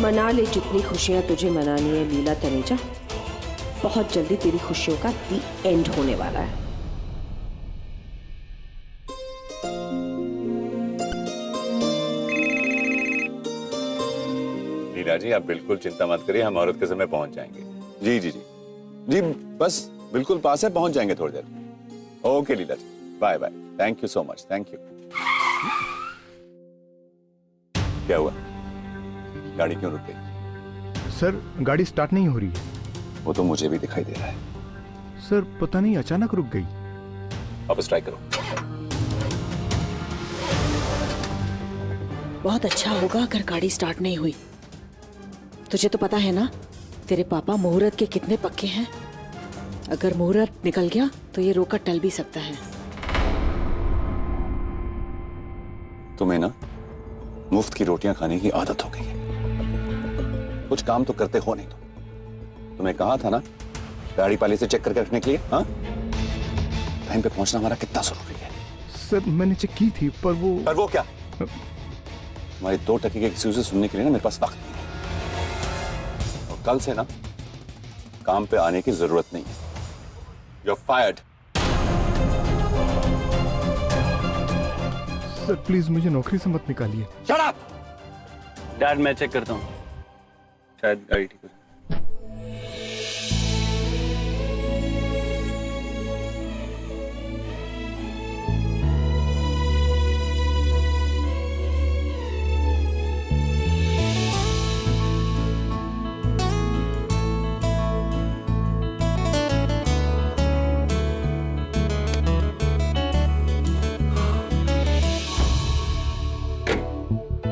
मना ले जितनी खुशियां तुझे मनानी है लीला तनेजा। बहुत जल्दी तेरी खुशियों का दी एंड होने वाला है। लीला जी आप बिल्कुल चिंता मत करिए, हम औरत के समय पहुंच जाएंगे। जी जी जी जी, बस बिल्कुल पास है, पहुंच जाएंगे थोड़ी देर। Okay Leela ji, bye bye, thank you so much, thank you. क्या हुआ, गाड़ी क्यों रुक गई? सर गाड़ी स्टार्ट नहीं हो रही है। वो तो मुझे भी दिखाई दे रहा है। सर पता नहीं अचानक रुक गई। वापस ट्राई करो। बहुत अच्छा होगा अगर गाड़ी स्टार्ट नहीं हुई। तुझे तो पता है ना तेरे पापा मुहूर्त के कितने पक्के हैं। अगर मुहूर्त निकल गया तो ये रोका टल भी सकता है। तुम्हें ना मुफ्त की रोटियां खाने की आदत हो गई है। कुछ काम तो करते हो नहीं तुम। तुम्हें कहा था ना गाड़ी पहले से चेक करके रखने के लिए। हाँ, टाइम पे पहुंचना हमारा कितना जरूरी है। सर मैंने चेक की थी पर वो क्या? तुम्हारी 2 टके के एक्सक्यूजेस सुनने के लिए ना मेरे पास वक्त नहीं है। और कल से ना काम पे आने की जरूरत नहीं है। You are fired. Sir please मुझे नौकरी से मत निकालिए। Shut up! डैड मैं चेक करता हूँ, शायद गाड़ी ठीक हो जाए।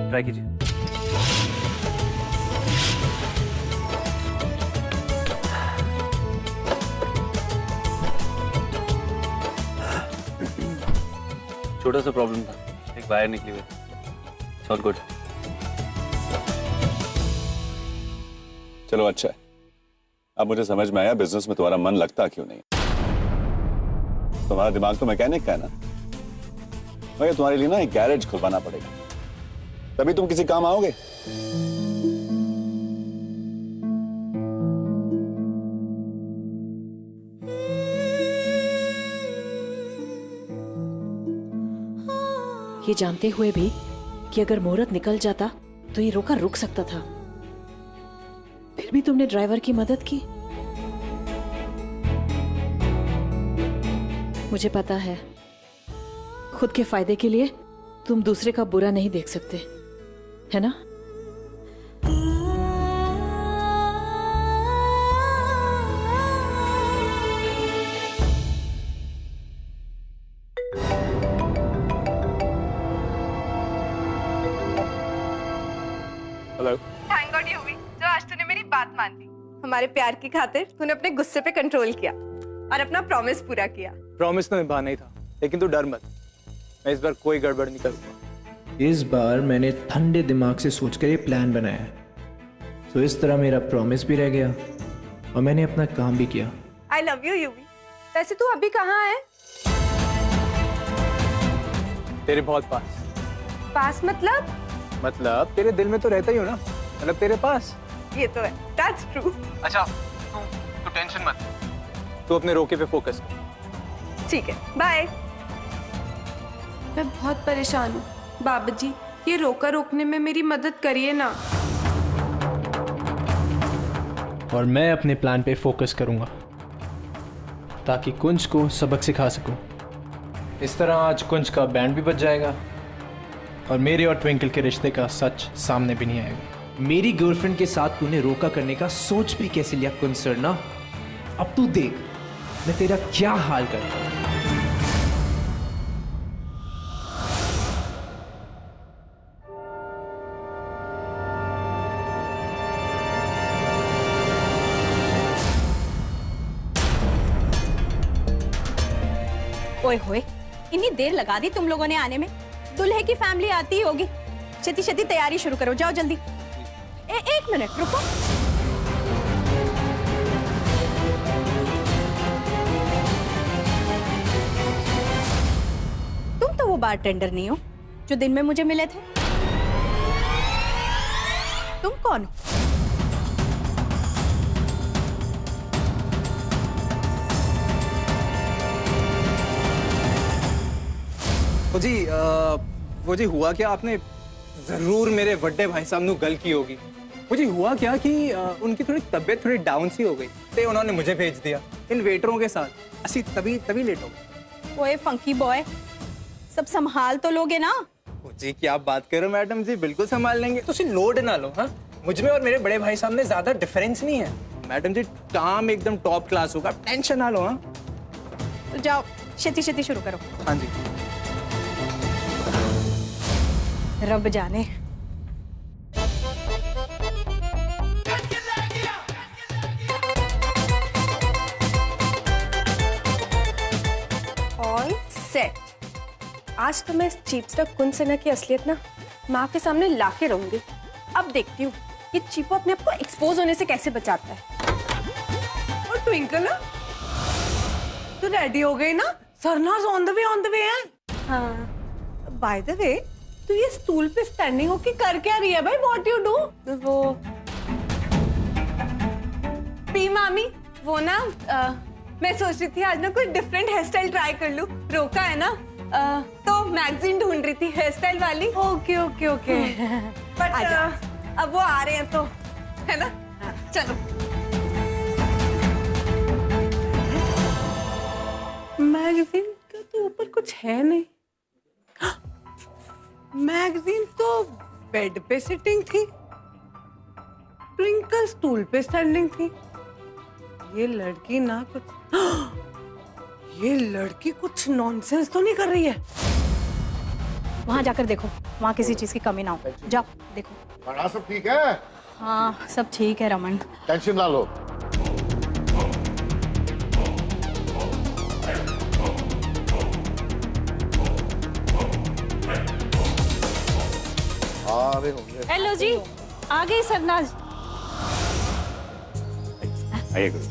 ट्राई कीजिए। छोटा सा प्रॉब्लम था, एक वायर निकली हुई। It's all good. चलो अच्छा है, अब मुझे समझ में आया बिजनेस में तुम्हारा मन लगता क्यों नहीं। तुम्हारा दिमाग तो मैकेनिक का है ना। मगर तुम्हारे लिए ना एक गैरेज खुलवाना पड़ेगा, तभी तुम किसी काम आओगे। ये जानते हुए भी कि अगर मुहूर्त निकल जाता तो ये रोका रुक सकता था, फिर भी तुमने ड्राइवर की मदद की। मुझे पता है खुद के फायदे के लिए तुम दूसरे का बुरा नहीं देख सकते, है ना? हेलो। थैंक गॉड यूवी, जो आज तूने मेरी बात मान ली। हमारे प्यार की खातिर तूने अपने गुस्से पे कंट्रोल किया और अपना प्रॉमिस पूरा किया। प्रॉमिस तो निभाना ही था, लेकिन तू डर मत, मैं इस बार कोई गड़बड़ नहीं करूंगा। इस बार मैंने ठंडे दिमाग से सोचकर ये प्लान बनाया है, तो इस तरह मेरा प्रॉमिस भी रह गया और मैंने अपना काम भी किया। I love you UV. वैसे तू अभी कहाँ है? तेरे बहुत पास। पास मतलब तेरे दिल में तो रहता ही हो ना, मतलब तेरे पास। ये तो है, दैट्स ट्रू। अच्छा तू टेंशन मत, तू अपने रोके पे फोकस कर। ठीक है, बाय। मैं बहुत परेशान हूँ बाबा जी, ये रोका रोकने में मेरी मदद करिए ना। और मैं अपने प्लान पे फोकस करूंगा ताकि कुंज को सबक सिखा सकूं। इस तरह आज कुंज का बैंड भी बज जाएगा और मेरे और ट्विंकल के रिश्ते का सच सामने भी नहीं आएगा। मेरी गर्लफ्रेंड के साथ तूने रोका करने का सोच भी कैसे लिया कुंज सरना? अब तू देख मैं तेरा क्या हाल करता हूं। ओए होए, इतनी देर लगा दी तुम लोगों ने आने में। दुल्हे की फैमिली आती ही होगी। छेती छेती तैयारी शुरू करो, जाओ जल्दी। एक मिनट रुको। तुम तो वो बारटेंडर नहीं हो जो दिन में मुझे मिले थे। तुम कौन हो? वो जी हुआ क्या, आपने जरूर मेरे बड़े भाई साहब ने गल की होगी। वो जी हुआ क्या कि उनकी थोड़ी तबीयत थोड़ी डाउन सी हो गई तो उन्होंने मुझे भेज दिया इन वेटरों के साथ। असी तभी लेट हो गए। ओए फंकी बॉय, सब संभाल तो लोगे ना? जी क्या आप बात कर रहे हो मैडम जी, बिल्कुल संभाल लेंगे। तो लोड ना लो। हाँ, मुझ में और मेरे बड़े भाई साहब में ज्यादा डिफरेंस नहीं है मैडम जी। काम एकदम टॉप क्लास होगा, टेंशन ना लो। हाँ तो जाओ छेती शुरू करो। हाँ जी। रब जाने। All set. आज तो मैं इस चीपस्टक कुंसेना की असलियत ना माँ के सामने लाके रहूंगी। अब देखती हूँ ये चीपो अपने आप को एक्सपोज होने से कैसे बचाता है। और ट्विंकल, तू रेडी हो गई ना? सरनाज ऑन द वे है। हाँ, बाय द वे तू ये स्टूल पे स्टैंडिंग होके कर क्या रही है भाई? What you do? वो पी मामी, वो ना मैं सोच रही थी आज ना कोई डिफरेंट हेयर स्टाइल ट्राई कर लूं। रोका है ना, तो मैगजीन ढूंढ रही थी हेयर स्टाइल वाली। ओके बट अब वो आ रहे हैं तो है ना। चलो मैगजीन का तो ऊपर कुछ है नहीं। मैगजीन तो बेड पे सिटिंग थी, ट्विंकल स्टूल पे स्टैंडिंग थी। ये लड़की ना ये लड़की कुछ नॉनसेंस तो नहीं कर रही है? वहां जाकर देखो, वहां किसी चीज की कमी ना हो। जाओ देखो। बड़ा सब ठीक है? हाँ सब ठीक है रमन, टेंशन ना लो। हेलो जी, आ गई सरनाज। आइए गुरु।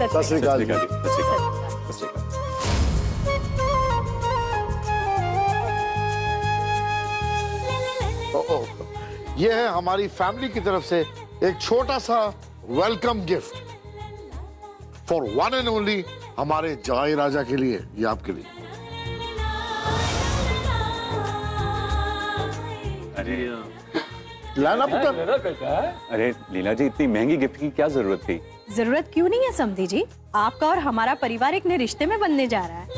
सत श्री अकाल। ये है हमारी फैमिली की तरफ से एक छोटा सा welcome gift for one and only हमारे जवाई राजा के लिए। ये आपके लिए। अरे लाना पुत्र। अरे लीला जी, इतनी महंगी गिफ्ट की क्या जरूरत थी? जरूरत क्यों नहीं है समधी जी, आपका और हमारा परिवार एक नए रिश्ते में बनने जा रहा है।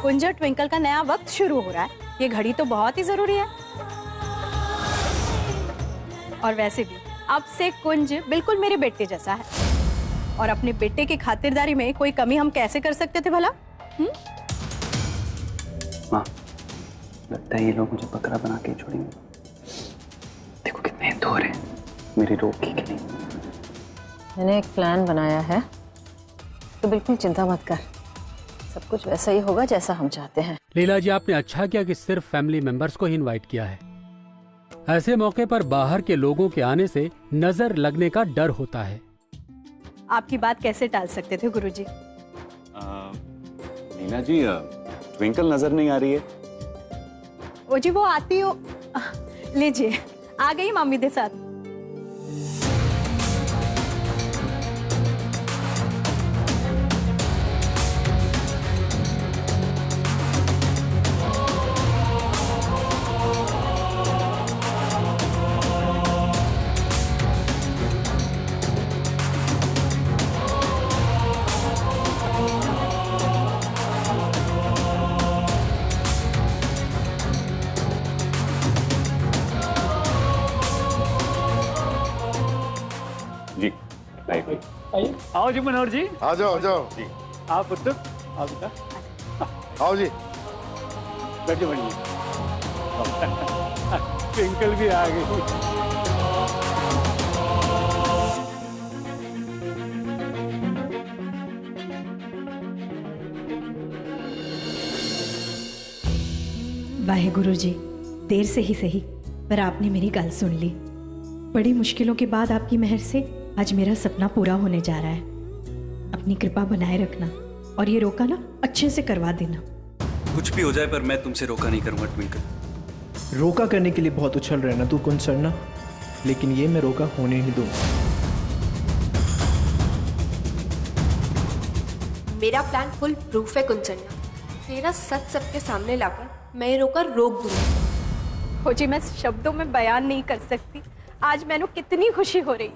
कुंज और ट्विंकल का नया वक्त शुरू हो रहा है, ये घड़ी तो बहुत ही जरूरी है। और वैसे भी अब से कुंज बिल्कुल मेरे बेटे जैसा है, और अपने बेटे की खातिरदारी में कोई कमी हम कैसे कर सकते थे भला? माँ, लगता है ये लोग मुझे बकरा बना के छोड़ेंगे। देखो कितने दूर हैं, मेरी रोक की नहीं। मैंने एक प्लान बनाया है, तो बिल्कुल चिंता मत कर, सब कुछ वैसा ही होगा जैसा हम चाहते हैं। लीला जी, आपने अच्छा किया कि सिर्फ फैमिली मेंबर्स को ही इनवाइट किया है। ऐसे मौके पर बाहर के लोगों के आने से नजर लगने का डर होता है। आपकी बात कैसे टाल सकते थे गुरुजी? लीला जी, ट्विंकल नजर नहीं आ रही है। ओ जी, वो आती हो। लीजिए, आ गई मम्मी के साथ। आओ जी मनोहर जी। आ जाओ, आ जाओ जी। आप पुत्र, आओ बेटा। आओ जी। बैठिए बढ़िए। ट्विंकल भी आ गई। वाहेगुरु जी, देर से ही सही पर आपने मेरी गल सुन ली। बड़ी मुश्किलों के बाद आपकी मेहर से आज मेरा सपना पूरा होने जा रहा है। अपनी कृपा बनाए रखना और ये रोका ना अच्छे से करवा देना। कुछ भी हो जाए पर मैं तुमसे रोका नहीं करूंगा ट्विंकल। रोका करने के लिए बहुत उछल रहा है ना तू कुंज सरना, लेकिन ये मैं रोका होने नहीं दूंगा। मेरा प्लान फुल प्रूफ है कुंचन्ना। तेरा सच सबके सामने लाकर मैं ये रोका रोक दूंगी। हो जी, मैं शब्दों में बयान नहीं कर सकती आज मैंने कितनी खुशी हो रही है।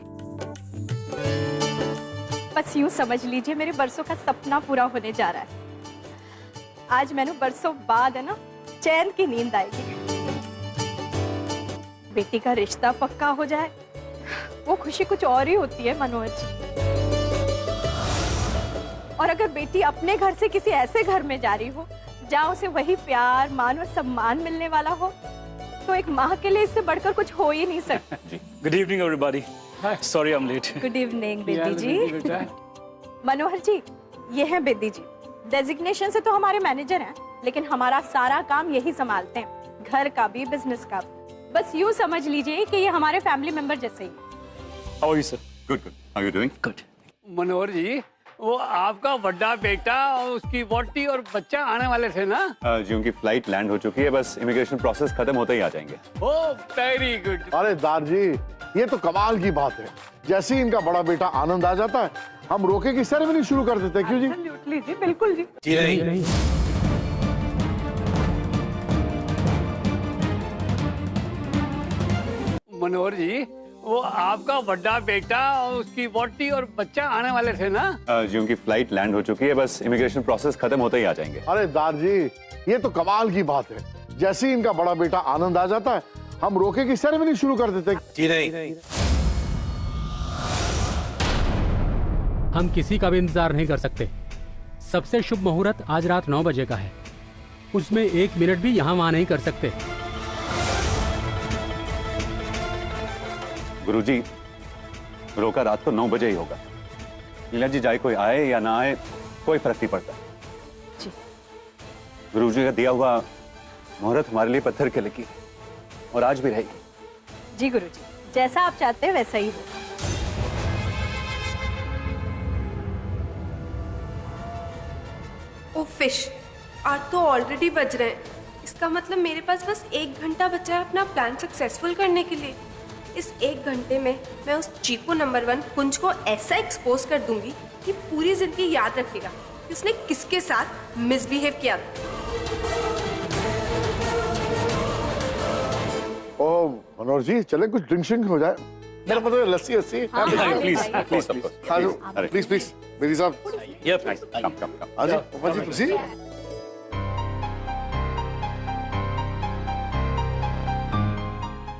बस यूं समझ लीजिए मेरे बरसों का सपना पूरा होने जा रहा है। आज मैंने बरसों बाद है ना चैन की नींद आएगी। बेटी का रिश्ता पक्का हो जाए, वो खुशी कुछ और ही होती है मनोहर जी। और अगर बेटी अपने घर से किसी ऐसे घर में जा रही हो जहाँ उसे वही प्यार, मान और सम्मान मिलने वाला हो, तो एक माँ के लिए इससे बढ़कर कुछ हो ही नहीं सकता। Good evening everybody. Sorry I am late. Good evening Bedi ji. Manohar ji, ये हैं बेदी जी। डेजिग्नेशन से तो हमारे मैनेजर हैं, लेकिन हमारा सारा काम यही संभालते हैं, घर का भी बिजनेस का भी। बस यूं समझ लीजिए कि ये हमारे फैमिली मेंबर जैसे ही। How are you sir? Good good. How are you doing? Good. Manohar ji, वो आपका बड़ा बेटा और उसकी वोटी और बच्चा आने वाले थे ना? जी उनकी फ्लाइट लैंड हो चुकी है, बस इमिग्रेशन प्रोसेस खत्म होते ही आ जाएंगे। Oh very good. अरे दार जी, ये तो कमाल की बात है। जैसे ही इनका बड़ा बेटा आनंद आ जाता है, हम रोके की सेरेमनी शुरू कर देते हैं। क्यों जी? एब्सोल्युटली जी, बिल्कुल जी। जी नहीं। मनोहर जी, वो आपका बड़ा बेटा और उसकी वोटी और बच्चा आने वाले थे ना? जी उनकी फ्लाइट लैंड हो चुकी है, बस इमिग्रेशन प्रोसेस खत्म होते ही आ जाएंगे। अरे दार जी, ये तो कमाल की बात है। जैसे ही इनका बड़ा बेटा आनंद आ जाता है, हम रोके की सेरेमनी शुरू कर देते हैं। जी नहीं। हम किसी का भी इंतजार नहीं कर सकते। सबसे शुभ मुहूर्त आज रात 9 बजे का है, उसमें 1 मिनट भी यहाँ वहां नहीं कर सकते। गुरुजी, रोका रात को 9 बजे ही होगा। लीला जी जाए कोई आए या ना आए कोई फर्क नहीं पड़ता। जी। गुरुजी का दिया हुआ मुहूर्त हमारे लिए पत्थर के लकीर है और आज भी रहेगी। जी गुरुजी, जैसा आप चाहते हैं वैसा ही हो। ओ फिश, आज तो ऑलरेडी बज रहे हैं। इसका मतलब मेरे पास बस 1 घंटा बचा है अपना प्लान सक्सेसफुल करने के लिए। इस 1 घंटे में मैं उस चीपो नंबर 1 कुंज को ऐसा एक्सपोज कर दूंगी कि पूरी जिंदगी याद रखेगा कि उसने किसके साथ मिसबिहेव किया। ओ मनोहर जी, चले कुछ ड्रिंक शिंक हो जाए। मेरा मतलब है लस्सी वस्सी। प्लीज प्लीज प्लीज प्लीज मेरी साहब। कम कम कम। आ जाओ पापा जी, तुसी।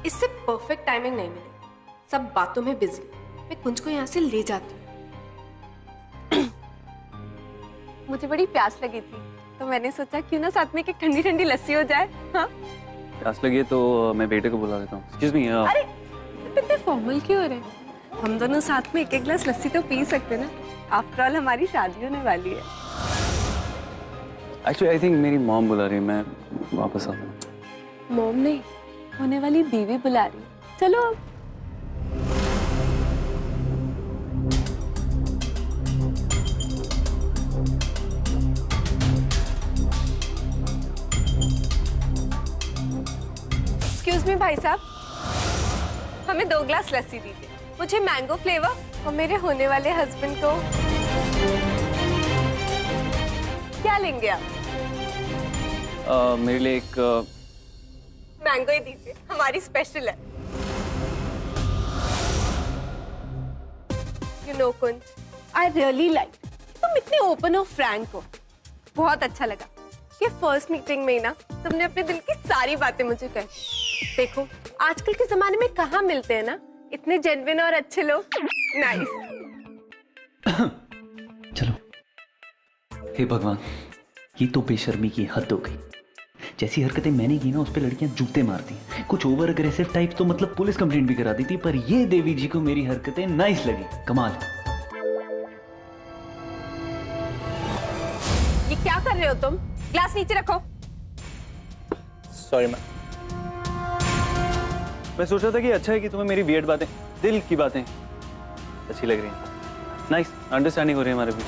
इससे परफेक्ट टाइमिंग नहीं मिली, सब बातों में बिजी। मैं कुंज को यहाँ से ले जाती हूँ। मुझे बड़ी प्यास लगी थी, तो मैंने सोचा क्यों ना साथ में एक ठंडी ठंडी लस्सी हो जाए। हाँ? प्यास लगी है तो मैं बेटे को बुला देता हूँ। Excuse me. अरे इतने फॉर्मल क्यों हो रहे हैं? हम दोनों साथ में 1-1 गिलास लस्सी तो पी सकते ना। आफ्टर ऑल हमारी शादी होने वाली है। एक्चुअली आई थिंक मेरी मॉम बुला रही है, मैं वापस आता हूँ। मॉम नहीं, होने वाली बीवी बुला रही। चलो अब। एक्सक्यूज मी भाई साहब, हमें 2 गिलास लस्सी दीजिए। मुझे मैंगो फ्लेवर और मेरे होने वाले हस्बैंड को क्या लेंगे आप? मेरे लिए एक मैंगो ही दीजिए, हमारी स्पेशल है। You know Kunj, I really like तुम इतने ओपन और फ्रैंक हो। बहुत अच्छा लगा कि फर्स्ट मीटिंग में ही ना तुमने अपने दिल की सारी बातें मुझे कही। देखो आजकल के जमाने में कहाँ मिलते हैं ना इतने जेन्युइन और अच्छे लोग। नाइस। चलो। हे भगवान, ये तो बेशर्मी की हद हो गई। जैसी हरकतें मैंने की ना उस पे लड़कियां जूते मारती हैं। कुछ ओवर अग्रेसिव टाइप तो मतलब पुलिस कंप्लेंट भी करा दी थी, पर ये देवी जी को मेरी हरकतें नाइस लगी। कमाल। ये क्या कर रहे हो तुम? ग्लास नीचे रखो। Sorry ma'am. मैं सोच रहा था कि अच्छा है कि तुम्हें मेरी वियर्ड बातें, दिल की बातें अच्छी लग रही हैं। नाइस अंडरस्टैंडिंग हो रही है हमारे बीच।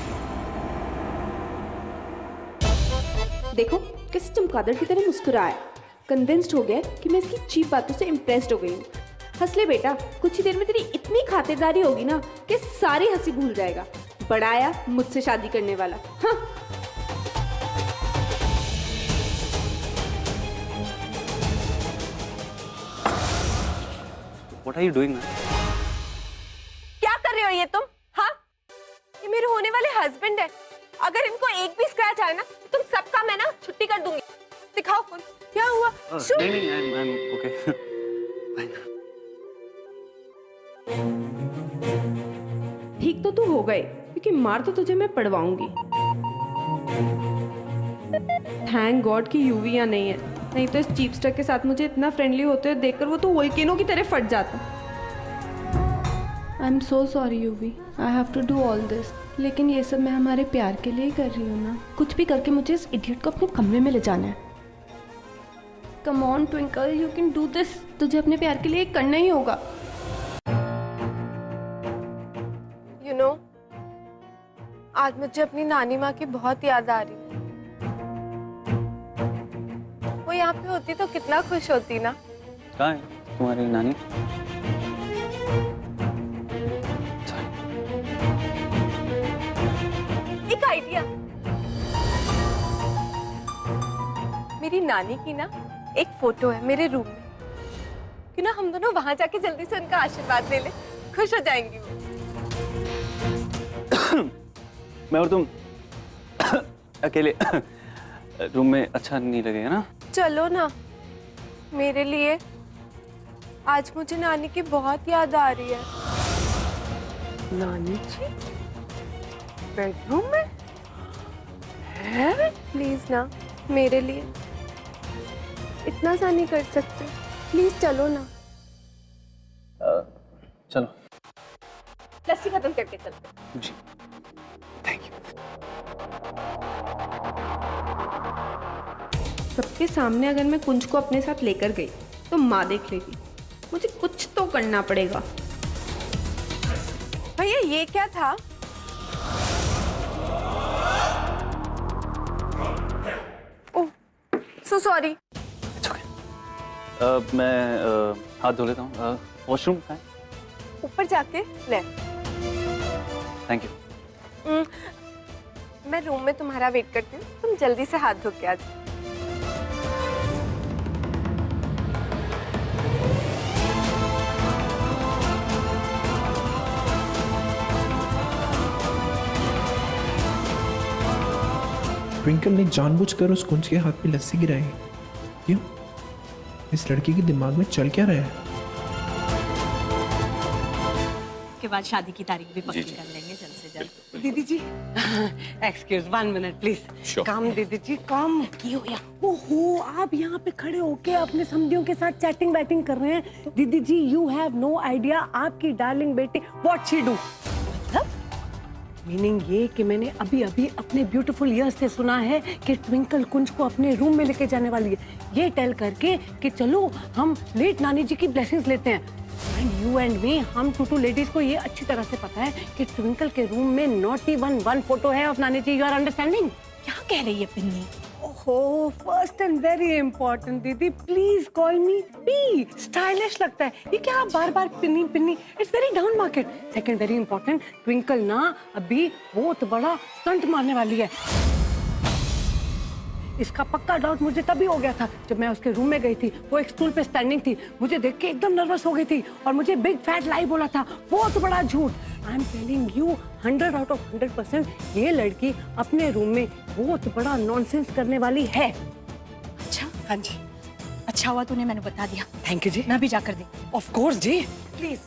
देखो कैसे चमगादड़ की तरह मुस्कुराया। कन्विंस्ड हो गया कि मैं इसकी चीप बातों से इम्प्रेस्ड हो गई हूँ। हंस ले बेटा, कुछ ही देर में तेरी इतनी खातिरदारी होगी ना कि सारी हंसी भूल जाएगा। बड़ा आया मुझसे शादी करने वाला। हाँ। What are you doing, man? क्या कर रहे हो ये तुम? हाँ, ये मेरे होने वाले हस्बैंड है। अगर इनको एक भी स्क्रैच आए ना, तुम सबका मैं ना छुट्टी कर दूंगी। दिखाओ फोन, क्या हुआ? नहीं, I'm okay. ठीक तो तू हो गए, क्योंकि मार तो तुझे मैं पड़वाऊंगी। थैंक गॉड कि यूवी यहाँ नहीं है, नहीं तो इस चीपस्टर के साथ मुझे इतना फ्रेंडली होते हुए देखकर वो तो वोल्केनो की तरह फट जाता। I am so sorry Yuvi, I have to do all this, लेकिन ये सब मैं हमारे प्यार के लिए ही कर रही हूँ ना। कुछ भी करके मुझे इस इडियट को अपने कमरे में ले जाना है। Come on twinkle, you can do this. तुझे अपने प्यार के लिए करना ही होगा। यू नो, आज मुझे अपनी नानी माँ की बहुत याद आ रही है। वो यहाँ पे होती तो कितना खुश होती ना। कहाँ है तुम्हारी नानी? एक आइडिया, मेरी नानी की ना एक फोटो है मेरे रूम में, कि ना हम दोनों वहां जाके जल्दी से उनका आशीर्वाद ले ले, खुश हो जाएंगी वो। मैं और तुम अकेले रूम में अच्छा नहीं लगेगा ना? चलो ना मेरे लिए, आज मुझे नानी की बहुत याद आ रही है। नानी जी बेडरूम में है? प्लीज ना मेरे लिए, इतना सा नहीं कर सकते? प्लीज चलो ना। चलो, लस्सी खत्म करके चलते। जी थैंक यू। सबके सामने अगर मैं कुंज को अपने साथ लेकर गई तो माँ देख लेगी। मुझे कुछ तो करना पड़ेगा। भैया ये क्या था? ओह सो सॉरी। मैं हाथ धो लेता हूँ। वॉशरूम है? ऊपर जाके ले। Thank you. मैं रूम में तुम्हारा वेट करती हूँ, तुम जल्दी से हाथ धो के आ जाओ। ट्विंकल ने जानबूझकर उस कुंज के हाथ में लस्सी गिराई। क्यों? इस लड़की के दिमाग में चल क्या रहा है? के बाद शादी की तारीख भी पक्की कर लेंगे जल्द से जल्द। दीदी जी, एक्सक्यूज 1 मिनट प्लीज। कम दीदी जी कम। की हो गया? ओहो, आप यहाँ पे खड़े होके अपने समधियों के साथ चैटिंग बैटिंग कर रहे हैं। दीदी जी यू हैव नो आइडिया आपकी डार्लिंग बेटी व्हाट शी डू। मतलब मीनिंग ये कि मैंने अभी अभी अपने ब्यूटीफुल ईयर्स से सुना है कि ट्विंकल कुंज को अपने रूम में लेके जाने वाली है, ये टेल करके कि चलो हम लेट नानी जी की ब्लेसिंग्स लेते हैं। एंड यू एंड मी, हम टू लेडीज को ये अच्छी तरह से पता है कि ट्विंकल के रूम में नॉटी वन फोटो है ऑफ नानी जी। You are understanding? क्या कह रही है पिन्नी? ओहो, फर्स्ट एंड वेरी इंपॉर्टेंट दीदी, please call me P. Stylish लगता है ये क्या बार बार Pinni Pinni, it's very down market. Second very important, Twinkle ना अभी बहुत बड़ा स्टंट मारने वाली है। इसका पक्का डाउट मुझे तभी हो गया था जब मैं उसके रूम में गई थी। वो एक स्टूल पे स्टैंडिंग थी, मुझे देख के एकदम नर्वस हो गई थी और मुझे बिग फैट लाई बोला था, बहुत बड़ा झूठ। I am telling you 100 out of 100% ये लड़की अपने रूम में बहुत बड़ा नॉनसेंस करने वाली है। अच्छा? हाँ जी। अच्छा हुआ तूने मैंने बता दिया। Thank you ji. मैं भी जाकर देखती हूँ। Of course ji, please.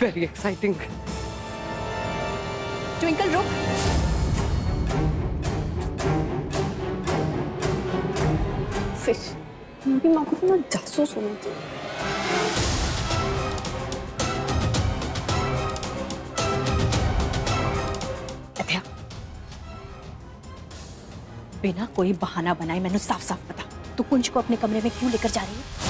Very exciting. Twinkle रुक। मेरी माँ को तो ना जासूस होना चाहिए। अथया, बिना कोई बहाना बनाए मैंने साफ साफ बता, तू कुंज को अपने कमरे में क्यों लेकर जा रही है?